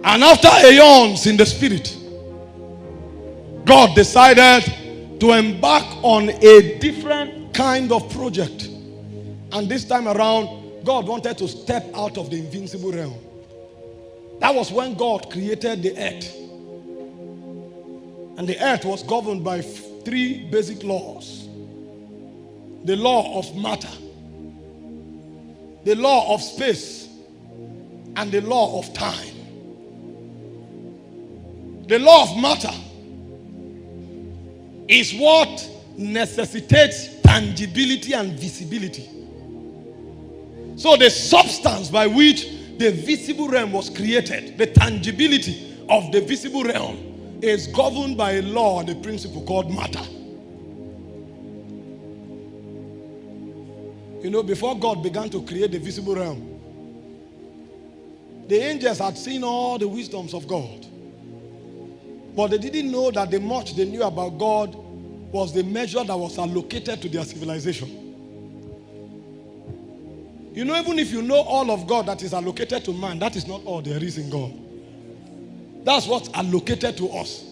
And after aeons in the spirit, God decided to embark on a different kind of project. And this time around, God wanted to step out of the invincible realm. That was when God created the earth. And the earth was governed by three basic laws. The law of matter, the law of space, and the law of time. The law of matter is what necessitates tangibility and visibility. So the substance by which the visible realm was created, the tangibility of the visible realm, is governed by a law and a principle called matter. You know, before God began to create the visible realm, the angels had seen all the wisdoms of God. But they didn't know that the much they knew about God was the measure that was allocated to their civilization. You know, even if you know all of God that is allocated to man, that is not all there is in God. That's what's allocated to us.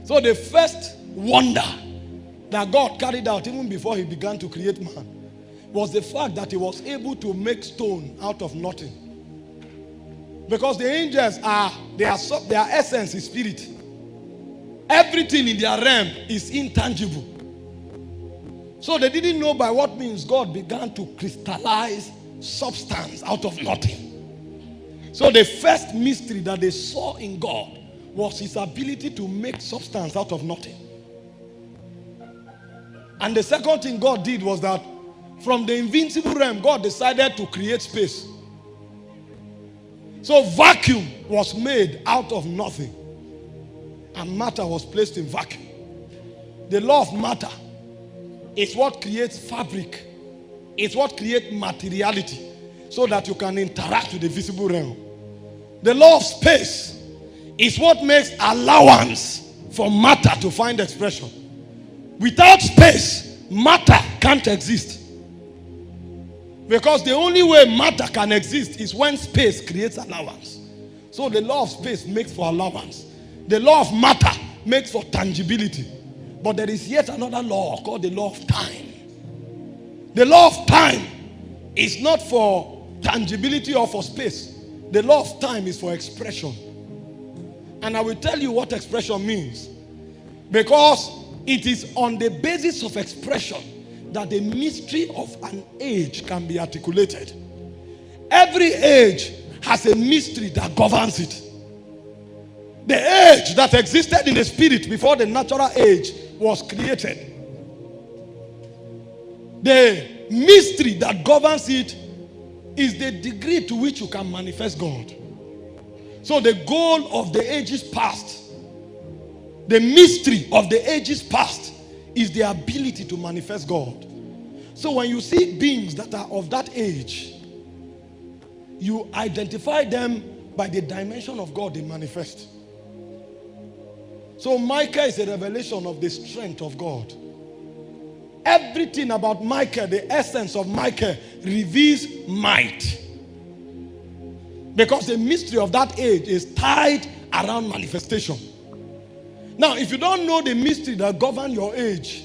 So the first wonder that God carried out even before he began to create man was the fact that he was able to make stone out of nothing. Because the angels their essence is spirit. Everything in their realm is intangible. So they didn't know by what means God began to crystallize substance out of nothing. So the first mystery that they saw in God was his ability to make substance out of nothing. And the second thing God did was that from the invincible realm, God decided to create space. So vacuum was made out of nothing, and matter was placed in vacuum. The law of matter is what creates fabric. It's what creates materiality so that you can interact with the visible realm. The law of space is what makes allowance for matter to find expression. Without space, matter can't exist. Because the only way matter can exist is when space creates allowance. So the law of space makes for allowance. The law of matter makes for tangibility. But there is yet another law called the law of time. The law of time is not for tangibility or for space. The law of time is for expression. And I will tell you what expression means. Because it is on the basis of expression that the mystery of an age can be articulated. Every age has a mystery that governs it. The age that existed in the spirit before the natural age was created, the mystery that governs it is the degree to which you can manifest God. So the goal of the ages past, the mystery of the ages past, is the ability to manifest God. So when you see beings that are of that age, you identify them by the dimension of God they manifest. So Micah is a revelation of the strength of God. Everything about Micah, the essence of Micah, reveals might. Because the mystery of that age is tied around manifestation. Now, if you don't know the mystery that governs your age,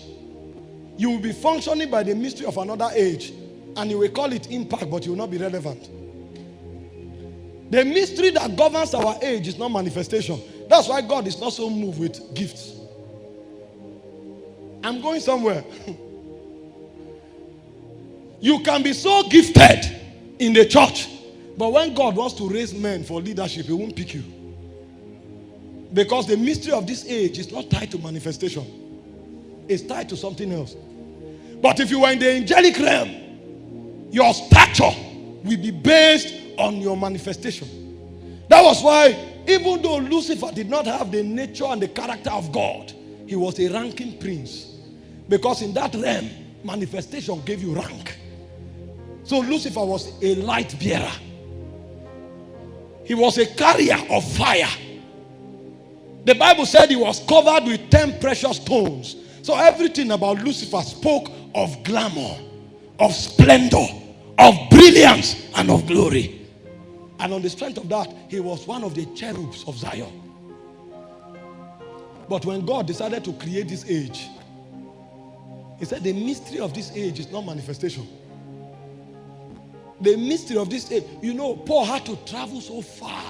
you will be functioning by the mystery of another age, and you will call it impact, but you will not be relevant. The mystery that governs our age is not manifestation. That's why God is not so moved with gifts. I'm going somewhere. You can be so gifted in the church, but when God wants to raise men for leadership, he won't pick you. Because the mystery of this age is not tied to manifestation. It's tied to something else. But if you were in the angelic realm, your stature will be based on your manifestation. That was why, even though Lucifer did not have the nature and the character of God, he was a ranking prince. Because in that realm, manifestation gave you rank. So Lucifer was a light bearer. He was a carrier of fire. The Bible said he was covered with 10 precious stones. So everything about Lucifer spoke of glamour, of splendor, of brilliance, and of glory. And on the strength of that, he was one of the cherubs of Zion. But when God decided to create this age, he said the mystery of this age is not manifestation. The mystery of this age, you know, Paul had to travel so far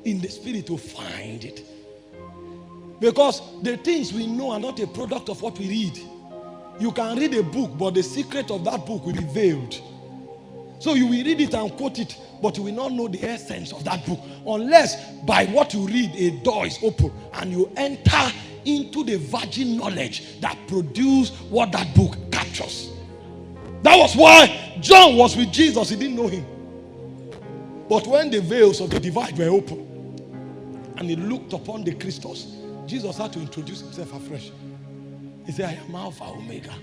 in the spirit to find it. Because the things we know are not a product of what we read. You can read a book, but the secret of that book will be veiled. So you will read it and quote it, but you will not know the essence of that book. Unless by what you read, a door is open and you enter into the virgin knowledge that produces what that book captures. That was why John was with Jesus. He didn't know him. But when the veils of the divide were open and he looked upon the Christos, Jesus had to introduce himself afresh. He said, I am Alpha, Omega.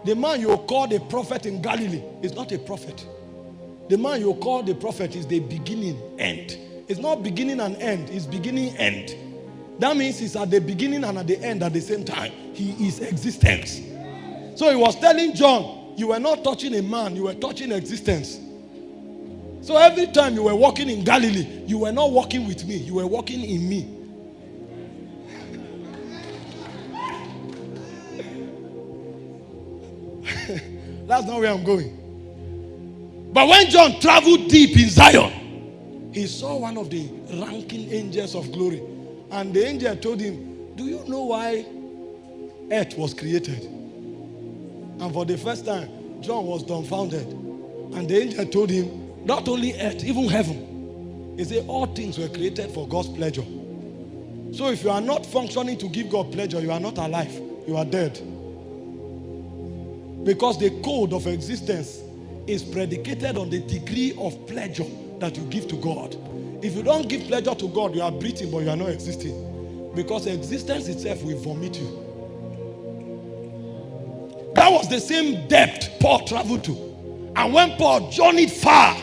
The man you call the prophet in Galilee is not a prophet. The man you call the prophet is the beginning, end. It's not beginning and end. It's beginning, end. That means he's at the beginning and at the end at the same time. He is existence. So he was telling John, you were not touching a man, you were touching existence. So every time you were walking in Galilee, you were not walking with me, you were walking in me. That's not where I'm going. But when John traveled deep in Zion, he saw one of the ranking angels of glory. And the angel told him, do you know why earth was created? And for the first time, John was dumbfounded. And the angel told him, not only earth, even heaven. He said, all things were created for God's pleasure. So if you are not functioning to give God pleasure, you are not alive. You are dead. Because the code of existence is predicated on the degree of pleasure that you give to God. If you don't give pleasure to God, you are breathing, but you are not existing. Because existence itself will vomit you. That was the same depth Paul traveled to. And when Paul journeyed far,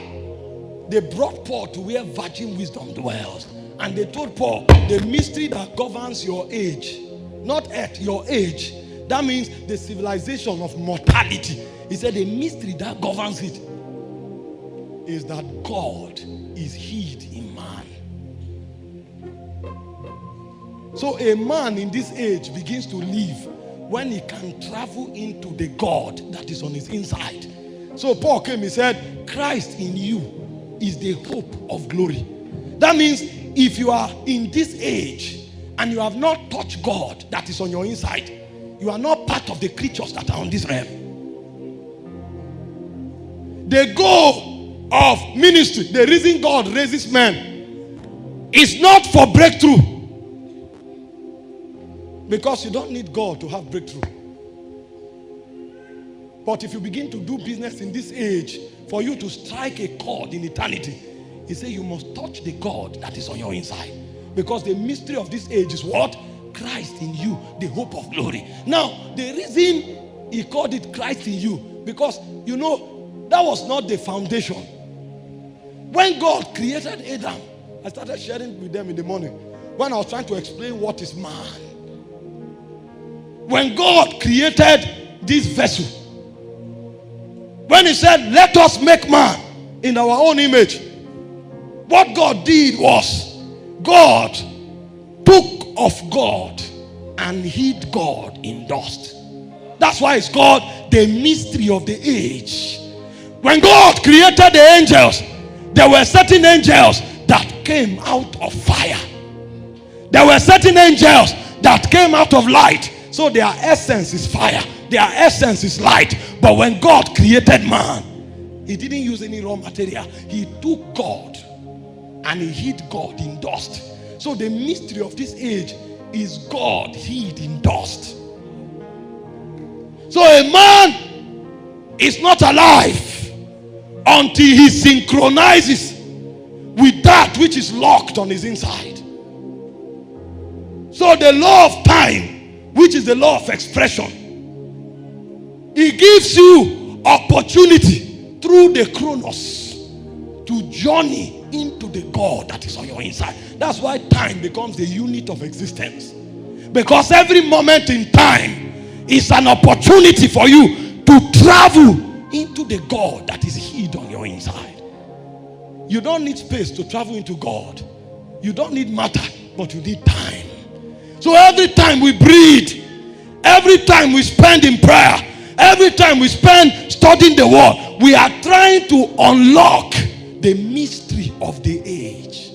they brought Paul to where virgin wisdom dwells. And they told Paul, the mystery that governs your age, not earth, your age. That means the civilization of mortality. He said the mystery that governs it is that God is hid in man. So a man in this age begins to live when he can travel into the God that is on his inside. So Paul came, he said, Christ in you is the hope of glory. That means if you are in this age and you have not touched God that is on your inside, you are not part of the creatures that are on this realm. The goal of ministry, the reason God raises men, is not for breakthrough. Because you don't need God to have breakthrough. But if you begin to do business in this age, for you to strike a chord in eternity, he said you must touch the God that is on your inside. Because the mystery of this age is what? Christ in you, the hope of glory. Now, the reason he called it Christ in you, because, you know, that was not the foundation. When God created Adam, I started sharing with them in the morning, when I was trying to explain what is man. When God created this vessel, when he said, let us make man in our own image, what God did was, God took of God and hid God in dust. That's why it's called the mystery of the age. When God created the angels, there were certain angels that came out of fire. There were certain angels that came out of light. So their essence is fire. Their essence is light. But when God created man, he didn't use any raw material. He took God and he hid God in dust. So the mystery of this age is God hid in dust. So a man is not alive until he synchronizes with that which is locked on his inside. So the law of time, which is the law of expression, it gives you opportunity through the chronos to journey into the God that is on your inside. That's why time becomes the unit of existence. Because every moment in time is an opportunity for you to travel into the God that is hid on your inside. You don't need space to travel into God. You don't need matter, but you need time. So every time we breathe, every time we spend in prayer, every time we spend studying the word, we are trying to unlock the mystery of the age.